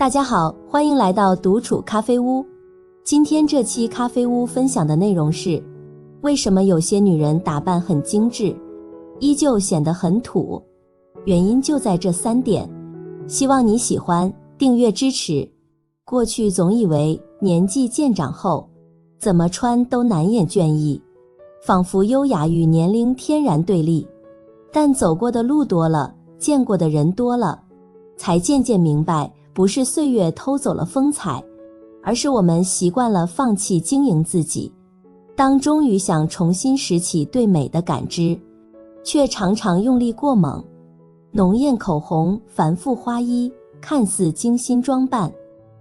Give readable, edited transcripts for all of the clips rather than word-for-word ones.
大家好，欢迎来到独处咖啡屋。今天这期咖啡屋分享的内容是，为什么有些女人打扮很精致，依旧显得很土？原因就在这3点，希望你喜欢，订阅支持。过去总以为年纪渐长后，怎么穿都难掩倦意，仿佛优雅与年龄天然对立。但走过的路多了，见过的人多了，才渐渐明白，不是岁月偷走了风采，而是我们习惯了放弃经营自己。当终于想重新拾起对美的感知，却常常用力过猛。浓艳口红，繁复花衣，看似精心装扮，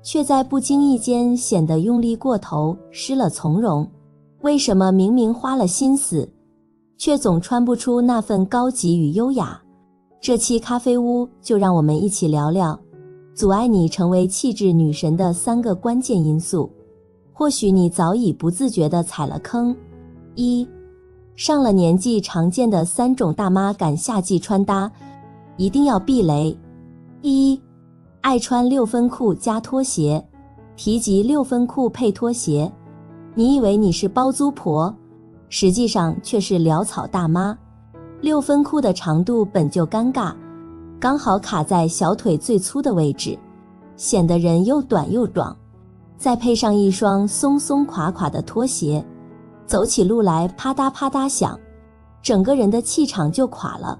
却在不经意间显得用力过头，失了从容。为什么明明花了心思，却总穿不出那份高级与优雅？这期咖啡屋就让我们一起聊聊阻碍你成为气质女神的3个关键因素。或许你早已不自觉地踩了坑。1. 上了年纪常见的3种大妈赶夏季穿搭，一定要避雷。1. 爱穿6分裤加拖鞋。提及6分裤配拖鞋，你以为你是包租婆，实际上却是潦草大妈。6分裤的长度本就尴尬，刚好卡在小腿最粗的位置，显得人又短又壮。再配上一双松松垮垮的拖鞋，走起路来啪嗒啪嗒响，整个人的气场就垮了，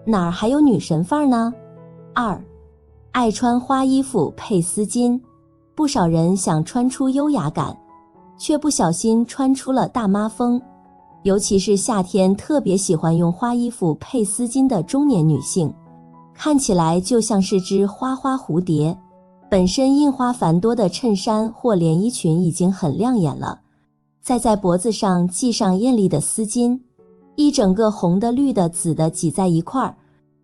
哪儿还有女神范儿呢？2. 爱穿花衣服配丝巾。不少人想穿出优雅感，却不小心穿出了大妈风。尤其是夏天特别喜欢用花衣服配丝巾的中年女性，看起来就像是只花花蝴蝶。本身印花繁多的衬衫或连衣裙已经很亮眼了，再在脖子上系上艳丽的丝巾，一整个红的绿的紫的挤在一块儿，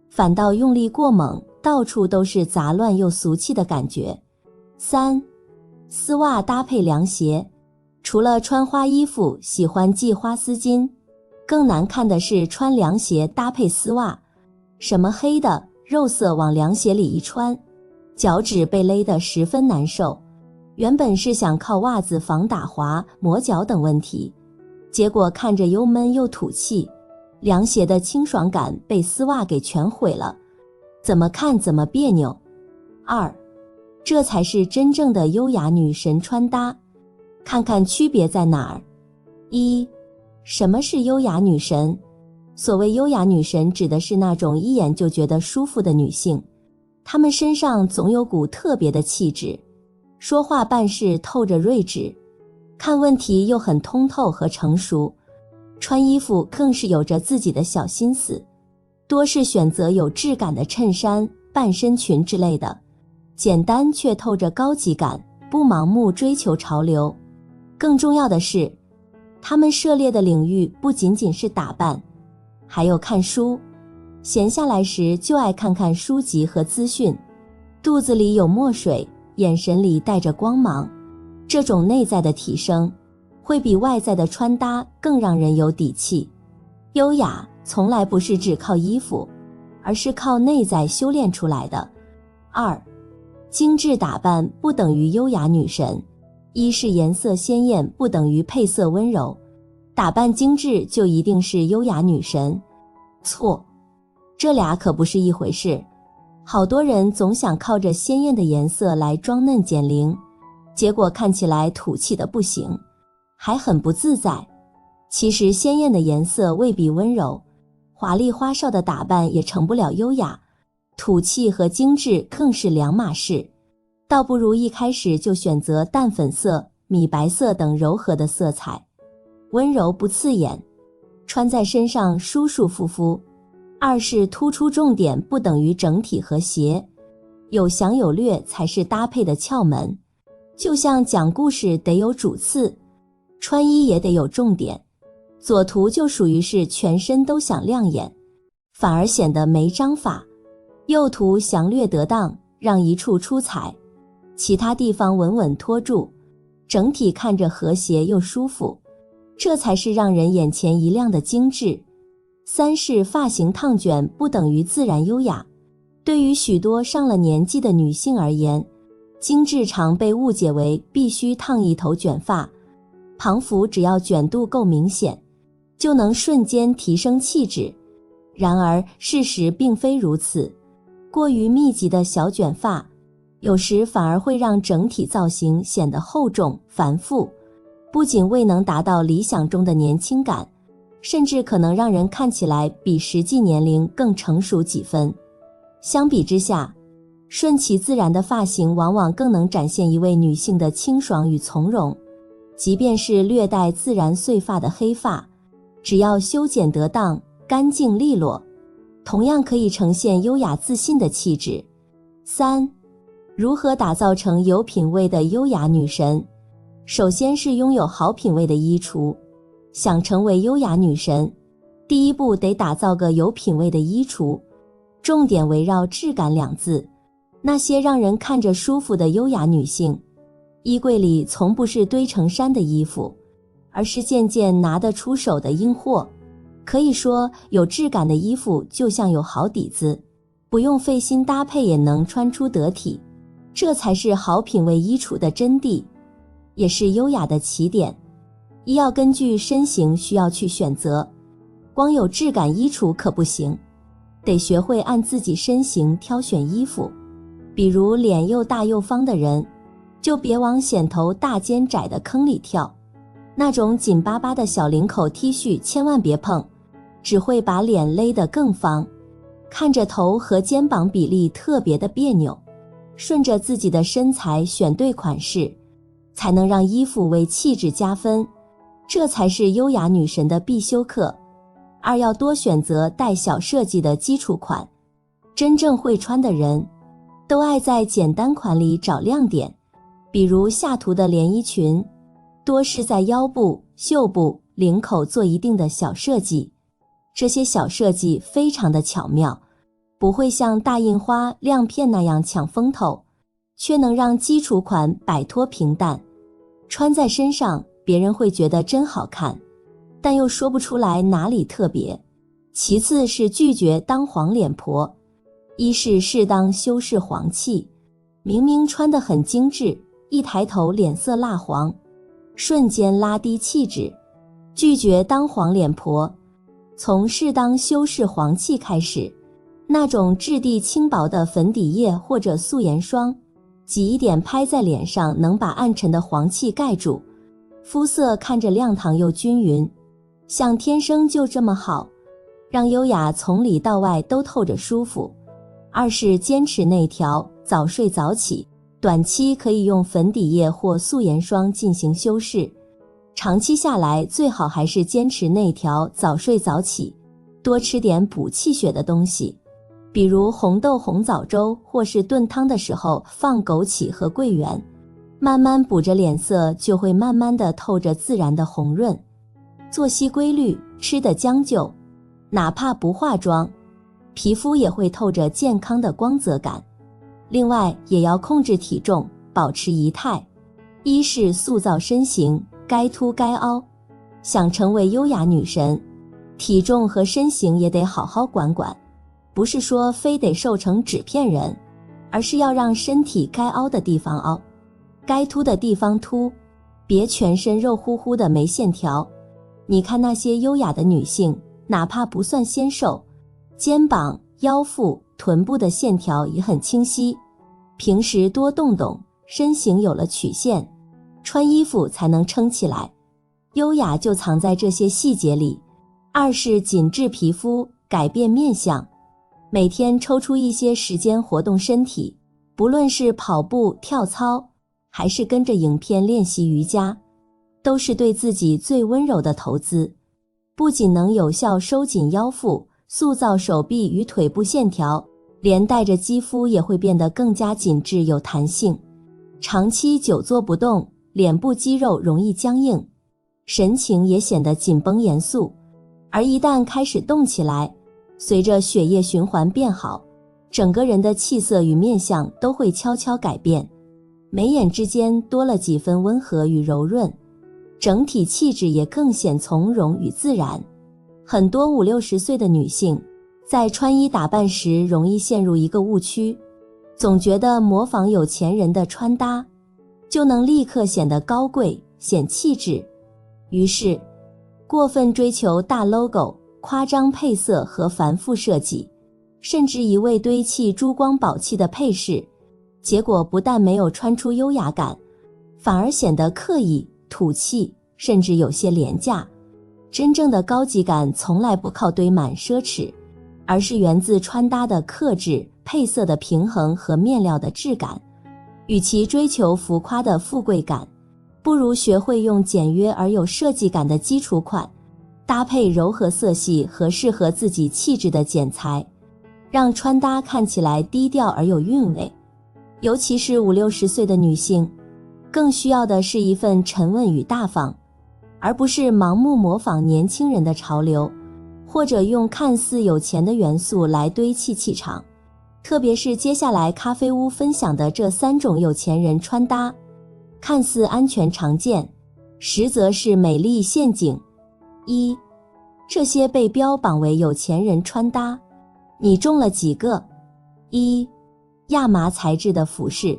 反倒用力过猛，到处都是杂乱又俗气的感觉。3. 丝袜搭配凉鞋。除了穿花衣服喜欢系花丝巾，更难看的是穿凉鞋搭配丝袜，什么黑的肉色往凉鞋里一穿，脚趾被勒得十分难受。原本是想靠袜子防打滑、磨脚等问题，结果看着又闷又土气，凉鞋的清爽感被丝袜给全毁了，怎么看怎么别扭。2. 这才是真正的优雅女神穿搭。看看区别在哪儿。1. 什么是优雅女神？所谓优雅女神，指的是那种一眼就觉得舒服的女性，她们身上总有股特别的气质，说话办事透着睿智，看问题又很通透和成熟，穿衣服更是有着自己的小心思，多是选择有质感的衬衫、半身裙之类的，简单却透着高级感，不盲目追求潮流。更重要的是，他们涉猎的领域不仅仅是打扮，还有看书。闲下来时就爱看看书籍和资讯，肚子里有墨水，眼神里带着光芒。这种内在的提升，会比外在的穿搭更让人有底气。优雅从来不是只靠衣服，而是靠内在修炼出来的。2. 精致打扮不等于优雅女神。1是颜色鲜艳不等于配色温柔，打扮精致就一定是优雅女神。错，这俩可不是一回事。好多人总想靠着鲜艳的颜色来装嫩减龄，结果看起来土气的不行，还很不自在。其实鲜艳的颜色未必温柔，华丽花哨的打扮也成不了优雅，土气和精致更是两码事。倒不如一开始就选择淡粉色、米白色等柔和的色彩，温柔不刺眼，穿在身上舒舒服服。2是突出重点不等于整体和谐，有详有略才是搭配的窍门。就像讲故事得有主次，穿衣也得有重点。左图就属于是全身都想亮眼，反而显得没章法；右图详略得当，让一处出彩，其他地方稳稳拖住，整体看着和谐又舒服，这才是让人眼前一亮的精致。3是发型烫卷不等于自然优雅。对于许多上了年纪的女性而言，精致常被误解为必须烫一头卷发，旁幅只要卷度够明显，就能瞬间提升气质。然而事实并非如此，过于密集的小卷发，有时反而会让整体造型显得厚重繁复，不仅未能达到理想中的年轻感，甚至可能让人看起来比实际年龄更成熟几分。相比之下，顺其自然的发型往往更能展现一位女性的清爽与从容。即便是略带自然碎发的黑发，只要修剪得当、干净利落，同样可以呈现优雅自信的气质。3. 如何打造成有品位的优雅女神？首先是拥有好品位的衣橱。想成为优雅女神，第一步得打造个有品位的衣橱，重点围绕质感2字。那些让人看着舒服的优雅女性，衣柜里从不是堆成山的衣服，而是件件拿得出手的硬货。可以说，有质感的衣服就像有好底子，不用费心搭配也能穿出得体，这才是好品味衣橱的真谛，也是优雅的起点。一要根据身形需要去选择，光有质感衣橱可不行，得学会按自己身形挑选衣服。比如脸又大又方的人，就别往显头大肩窄的坑里跳，那种紧巴巴的小领口 T 恤千万别碰，只会把脸勒得更方，看着头和肩膀比例特别的别扭。顺着自己的身材选对款式，才能让衣服为气质加分，这才是优雅女神的必修课。2要多选择带小设计的基础款，真正会穿的人都爱在简单款里找亮点，比如下图的连衣裙，多是在腰部、袖部、领口做一定的小设计，这些小设计非常的巧妙，不会像大印花、亮片那样抢风头，却能让基础款摆脱平淡，穿在身上别人会觉得真好看，但又说不出来哪里特别。其次是拒绝当黄脸婆，一是适当修饰黄气，明明穿得很精致，一抬头脸色蜡黄，瞬间拉低气质。拒绝当黄脸婆，从适当修饰黄气开始，那种质地轻薄的粉底液或者素颜霜，挤一点拍在脸上，能把暗沉的黄气盖住，肤色看着亮堂又均匀，像天生就这么好，让优雅从里到外都透着舒服。2是坚持内调，早睡早起，短期可以用粉底液或素颜霜进行修饰，长期下来最好还是坚持内调，早睡早起，多吃点补气血的东西，比如红豆红枣粥，或是炖汤的时候放枸杞和桂圆，慢慢补着脸色，就会慢慢的透着自然的红润。作息规律，吃的将就，哪怕不化妆，皮肤也会透着健康的光泽感。另外也要控制体重，保持仪态。1是塑造身形，该凸该凹。想成为优雅女神，体重和身形也得好好管管，不是说非得瘦成纸片人，而是要让身体该凹的地方凹，该凸的地方凸，别全身肉乎乎的没线条。你看那些优雅的女性，哪怕不算纤瘦，肩膀、腰腹、臀部的线条也很清晰，平时多动动，身形有了曲线，穿衣服才能撑起来。优雅就藏在这些细节里。2是紧致皮肤，改变面相。每天抽出一些时间活动身体，不论是跑步、跳操，还是跟着影片练习瑜伽，都是对自己最温柔的投资，不仅能有效收紧腰腹，塑造手臂与腿部线条，连带着肌肤也会变得更加紧致有弹性。长期久坐不动，脸部肌肉容易僵硬，神情也显得紧绷严肃，而一旦开始动起来，随着血液循环变好，整个人的气色与面相都会悄悄改变，眉眼之间多了几分温和与柔润，整体气质也更显从容与自然。很多50、60岁的女性在穿衣打扮时容易陷入一个误区，总觉得模仿有钱人的穿搭，就能立刻显得高贵、显气质。于是，过分追求大 logo、夸张配色和繁复设计，甚至一味堆砌珠光宝气的配饰，结果不但没有穿出优雅感，反而显得刻意、土气，甚至有些廉价。真正的高级感从来不靠堆满奢侈，而是源自穿搭的克制、配色的平衡和面料的质感。与其追求浮夸的富贵感，不如学会用简约而有设计感的基础款，搭配柔和色系和适合自己气质的剪裁，让穿搭看起来低调而有韵味。尤其是50-60岁的女性，更需要的是一份沉稳与大方，而不是盲目模仿年轻人的潮流，或者用看似有钱的元素来堆砌气场。特别是接下来咖啡屋分享的这3种有钱人穿搭，看似安全常见，实则是美丽陷阱。1. 这些被标榜为有钱人穿搭，你中了几个？1. 亚麻材质的服饰。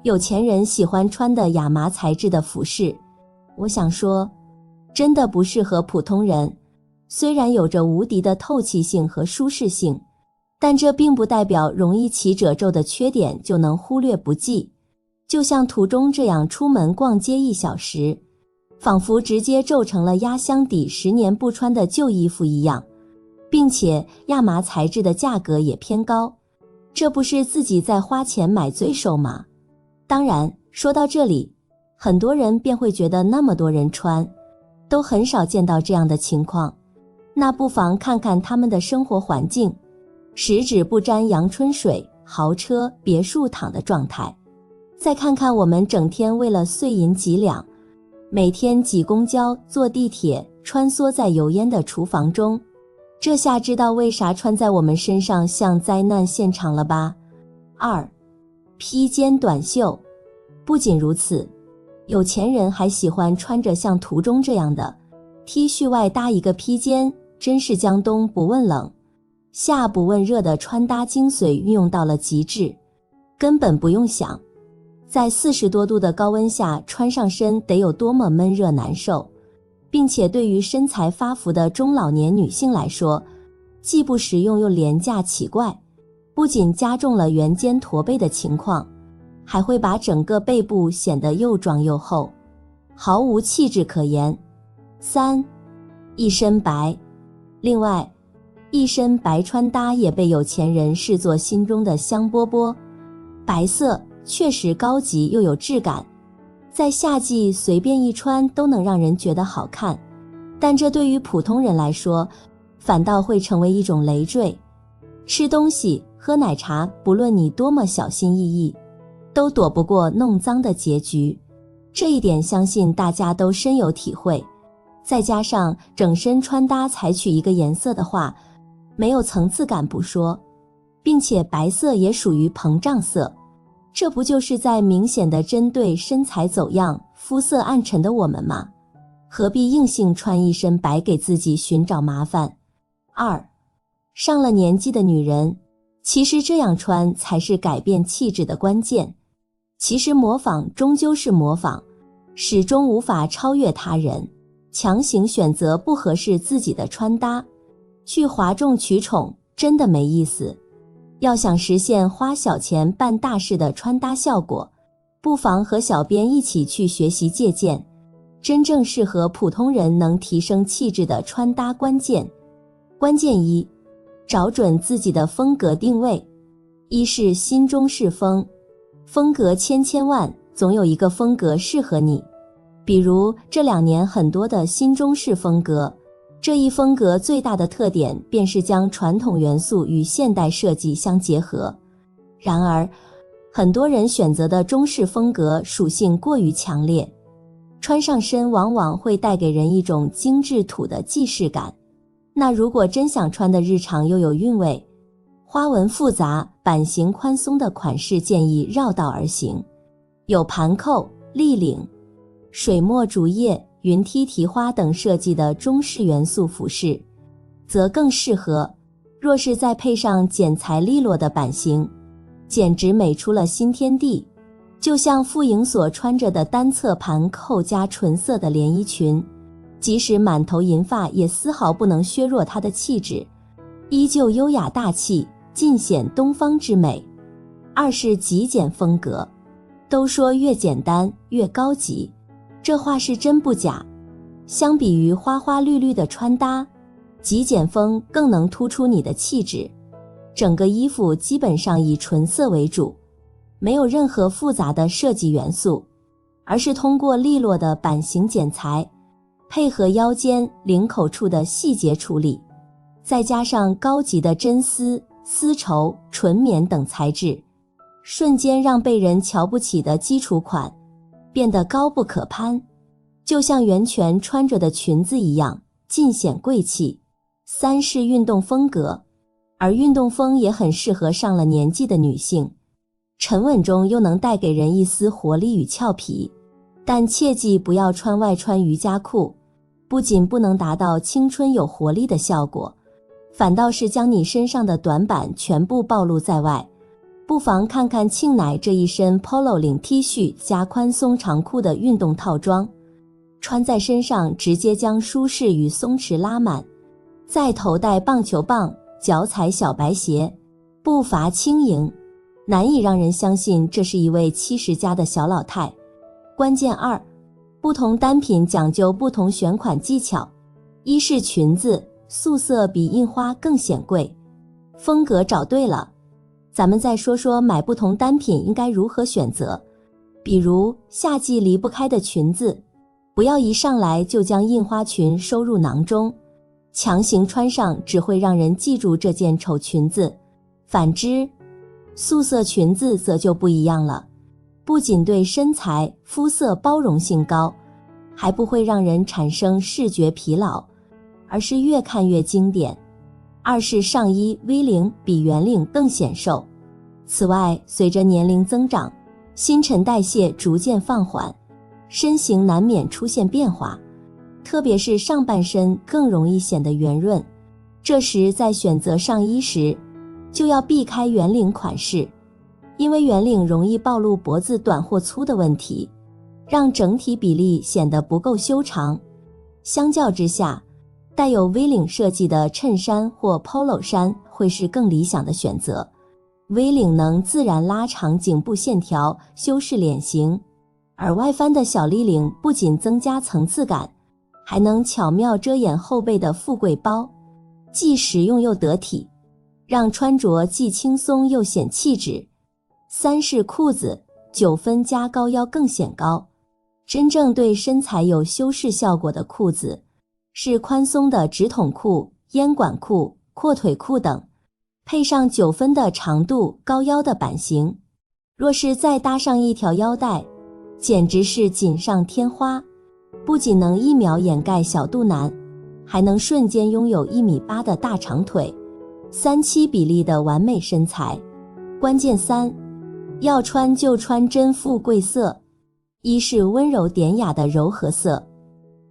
有钱人喜欢穿的亚麻材质的服饰，我想说，真的不适合普通人。虽然有着无敌的透气性和舒适性，但这并不代表容易起褶皱的缺点就能忽略不计。就像图中这样出门逛街1小时，仿佛直接皱成了压箱底10年不穿的旧衣服一样，并且亚麻材质的价格也偏高，这不是自己在花钱买罪受吗？当然，说到这里，很多人便会觉得那么多人穿，都很少见到这样的情况。那不妨看看他们的生活环境，十指不沾阳春水，豪车别墅躺的状态。再看看我们整天为了碎银几两，每天挤公交、坐地铁，穿梭在油烟的厨房中，这下知道为啥穿在我们身上像灾难现场了吧？2. 披肩短袖。不仅如此，有钱人还喜欢穿着像图中这样的 T 恤外搭一个披肩，真是将冬不问冷，夏不问热的穿搭精髓运用到了极致。根本不用想，在40多度的高温下穿上身得有多么闷热难受，并且对于身材发福的中老年女性来说，既不实用又廉价奇怪，不仅加重了圆肩驼背的情况，还会把整个背部显得又壮又厚，毫无气质可言。3. 一身白。另外，一身白穿搭也被有钱人视作心中的香饽饽。白色确实高级又有质感，在夏季随便一穿都能让人觉得好看，但这对于普通人来说，反倒会成为一种累赘。吃东西、喝奶茶，不论你多么小心翼翼，都躲不过弄脏的结局。这一点相信大家都深有体会。再加上整身穿搭采取一个颜色的话，没有层次感不说，并且白色也属于膨胀色，这不就是在明显的针对身材走样、肤色暗沉的我们吗？何必硬性穿一身白给自己寻找麻烦？2. 上了年纪的女人，其实这样穿才是改变气质的关键。其实模仿终究是模仿，始终无法超越他人。强行选择不合适自己的穿搭，去哗众取宠，真的没意思。要想实现花小钱办大事的穿搭效果，不妨和小编一起去学习借鉴真正适合普通人能提升气质的穿搭关键。关键1，找准自己的风格定位。一是新中式风，风格千万，总有一个风格适合你。比如这2年很多的新中式风格，这一风格最大的特点便是将传统元素与现代设计相结合。然而，很多人选择的中式风格属性过于强烈，穿上身往往会带给人一种精致土的既视感。那如果真想穿的日常又有韵味，花纹复杂、版型宽松的款式建议绕道而行，有盘扣、立领、水墨竹叶、云梯提花等设计的中式元素服饰，则更适合。若是再配上剪裁利落的版型，简直美出了新天地。就像傅莹所穿着的单侧盘扣加纯色的连衣裙，即使满头银发也丝毫不能削弱她的气质，依旧优雅大气，尽显东方之美。二是极简风格。都说越简单越高级，这话是真不假。相比于花花绿绿的穿搭，极简风更能突出你的气质。整个衣服基本上以纯色为主，没有任何复杂的设计元素，而是通过利落的版型剪裁，配合腰间、领口处的细节处理，再加上高级的真丝、丝绸、纯棉等材质，瞬间让被人瞧不起的基础款变得高不可攀，就像袁泉穿着的裙子一样，尽显贵气。三是运动风格，而运动风也很适合上了年纪的女性，沉稳中又能带给人一丝活力与俏皮。但切记不要外穿瑜伽裤，不仅不能达到青春有活力的效果，反倒是将你身上的短板全部暴露在外。不妨看看庆乃这一身 polo 领 T 恤加宽松长裤的运动套装，穿在身上直接将舒适与松弛拉满，再头戴棒球棒，脚踩小白鞋，步伐轻盈，难以让人相信这是一位70加的小老太。关键二，不同单品讲究不同选款技巧。一是裙子，素色比印花更显贵，风格找对了，咱们再说说买不同单品应该如何选择。比如夏季离不开的裙子，不要一上来就将印花裙收入囊中，强行穿上只会让人记住这件丑裙子。反之，素色裙子则就不一样了，不仅对身材、肤色包容性高，还不会让人产生视觉疲劳，而是越看越经典。二是上衣 V 领比圆领更显瘦。此外，随着年龄增长，新陈代谢逐渐放缓，身形难免出现变化，特别是上半身更容易显得圆润。这时在选择上衣时，就要避开圆领款式，因为圆领容易暴露脖子短或粗的问题，让整体比例显得不够修长。相较之下，带有 V 领设计的衬衫或 polo 衫会是更理想的选择。V 领能自然拉长颈部线条，修饰脸型，而外翻的小立领不仅增加层次感，还能巧妙遮掩后背的富贵包，既实用又得体，让穿着既轻松又显气质。三是裤子，9分加高腰更显高。真正对身材有修饰效果的裤子，是宽松的直筒裤、烟管裤、阔腿裤等，配上9分的长度高腰的版型，若是再搭上一条腰带，简直是锦上添花，不仅能一秒掩盖小肚腩，还能瞬间拥有1.8米的大长腿，3-7比例的完美身材。关键三，要穿就穿真富贵色。一是温柔典雅的柔和色。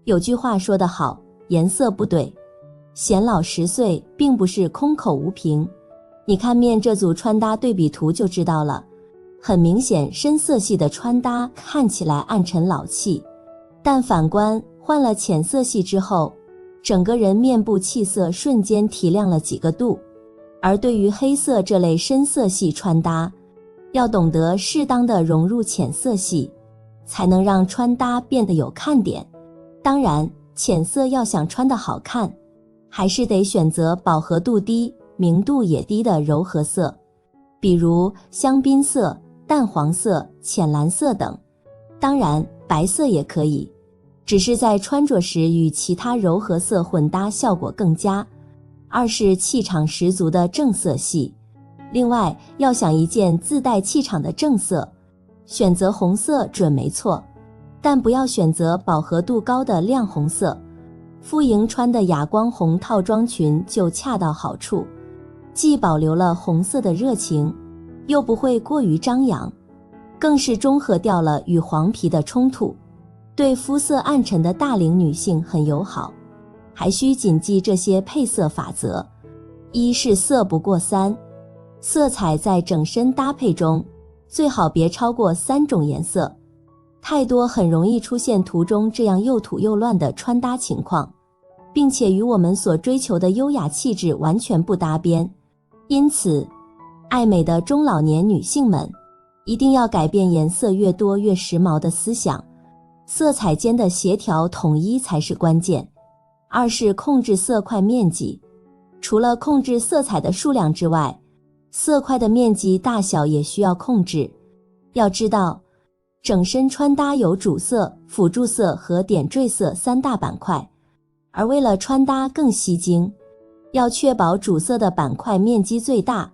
有句话说得好，颜色不对，显老10岁并不是空口无凭。你看面这组穿搭对比图就知道了，很明显深色系的穿搭看起来暗沉老气，但反观换了浅色系之后，整个人面部气色瞬间提亮了几个度。而对于黑色这类深色系穿搭，要懂得适当的融入浅色系，才能让穿搭变得有看点。当然，浅色要想穿得好看，还是得选择饱和度低、明度也低的柔和色，比如香槟色、淡黄色、浅蓝色等。当然，白色也可以，只是在穿着时与其他柔和色混搭效果更佳。二是气场十足的正色系。另外，要想一件自带气场的正色，选择红色准没错，但不要选择饱和度高的亮红色。傅莹穿的哑光红套装裙就恰到好处，既保留了红色的热情，又不会过于张扬，更是中和掉了与黄皮的冲突，对肤色暗沉的大龄女性很友好。还需谨记这些配色法则：一是色不过三。色彩在整身搭配中，最好别超过3种颜色，太多很容易出现图中这样又土又乱的穿搭情况，并且与我们所追求的优雅气质完全不搭边。因此，爱美的中老年女性们一定要改变颜色越多越时髦的思想，色彩间的协调统一才是关键。二是控制色块面积，除了控制色彩的数量之外，色块的面积大小也需要控制。要知道，整身穿搭有主色、辅助色和点缀色3大板块，而为了穿搭更吸睛，要确保主色的板块面积最大，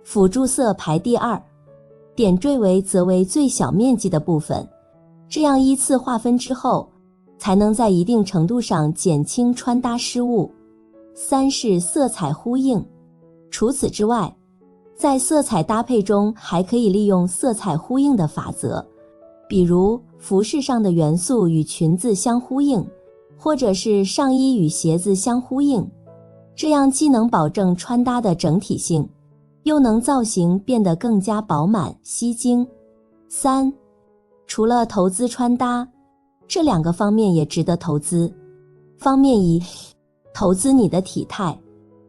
辅助色排第2，点缀为则为最小面积的部分，这样依次划分之后，才能在一定程度上减轻穿搭失误。3是色彩呼应，除此之外，在色彩搭配中还可以利用色彩呼应的法则，比如服饰上的元素与裙子相呼应，或者是上衣与鞋子相呼应，这样既能保证穿搭的整体性，又能造型变得更加饱满吸睛。3，除了投资穿搭，这2个方面也值得投资。方面1，投资你的体态，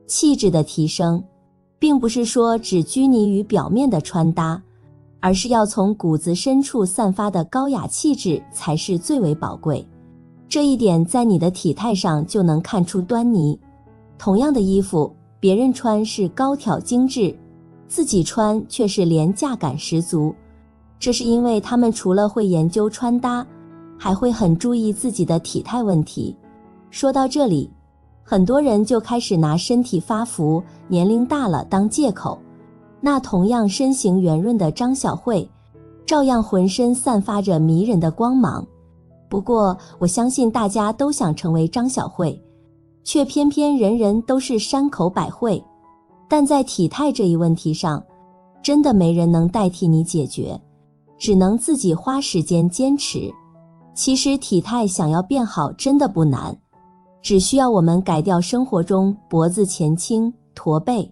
气质的提升，并不是说只拘泥于表面的穿搭，而是要从骨子深处散发的高雅气质才是最为宝贵。这一点在你的体态上就能看出端倪。同样的衣服，别人穿是高挑精致，自己穿却是廉价感十足，这是因为他们除了会研究穿搭，还会很注意自己的体态问题。说到这里，很多人就开始拿身体发福、年龄大了当借口。那同样身形圆润的张小慧，照样浑身散发着迷人的光芒。不过，我相信大家都想成为张小慧，却偏偏人人都是山口百惠。但在体态这一问题上，真的没人能代替你解决，只能自己花时间坚持。其实体态想要变好真的不难，只需要我们改掉生活中脖子前倾、驼背、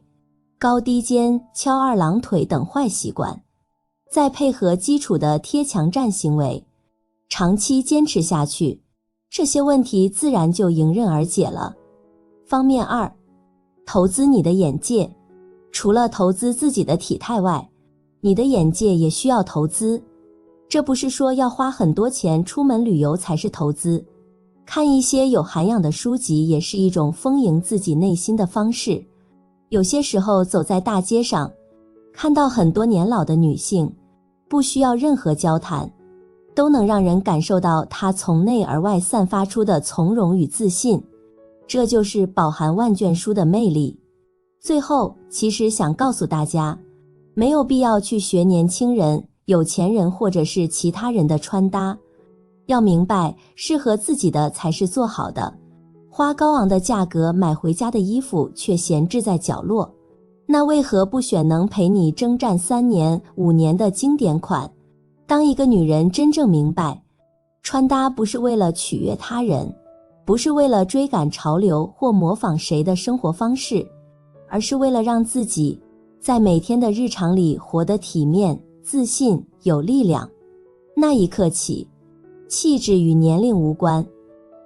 高低肩、翘二郎腿等坏习惯，再配合基础的贴墙站行为，长期坚持下去，这些问题自然就迎刃而解了。方面2，投资你的眼界。除了投资自己的体态外，你的眼界也需要投资。这不是说要花很多钱出门旅游才是投资，看一些有涵养的书籍也是一种丰盈自己内心的方式。有些时候走在大街上，看到很多年老的女性，不需要任何交谈，都能让人感受到她从内而外散发出的从容与自信，这就是饱含万卷书的魅力。最后，其实想告诉大家，没有必要去学年轻人、有钱人或者是其他人的穿搭，要明白适合自己的才是做好的。花高昂的价格买回家的衣服却闲置在角落，那为何不选能陪你征战3年、5年的经典款？当一个女人真正明白，穿搭不是为了取悦他人，不是为了追赶潮流或模仿谁的生活方式，而是为了让自己在每天的日常里活得体面、自信、有力量。那一刻起，气质与年龄无关，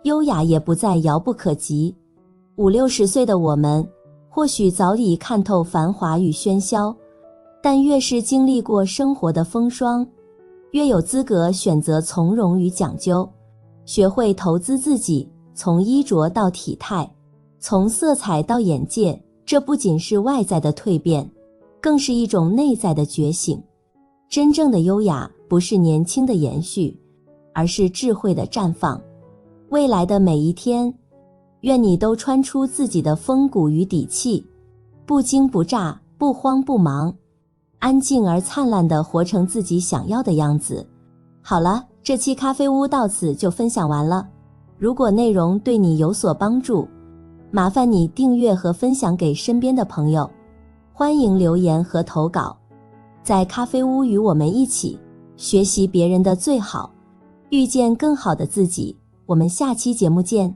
优雅也不再遥不可及。50-60岁的我们，或许早已看透繁华与喧嚣，但越是经历过生活的风霜，越有资格选择从容与讲究，学会投资自己，从衣着到体态，从色彩到眼界，这不仅是外在的蜕变，更是一种内在的觉醒。真正的优雅不是年轻的延续，而是智慧的绽放。未来的每一天，愿你都穿出自己的风骨与底气，不惊不乍，不慌不忙，安静而灿烂地活成自己想要的样子。好了，这期咖啡屋到此就分享完了。如果内容对你有所帮助，麻烦你订阅和分享给身边的朋友，欢迎留言和投稿。在咖啡屋与我们一起学习别人的最好，遇见更好的自己。我们下期节目见。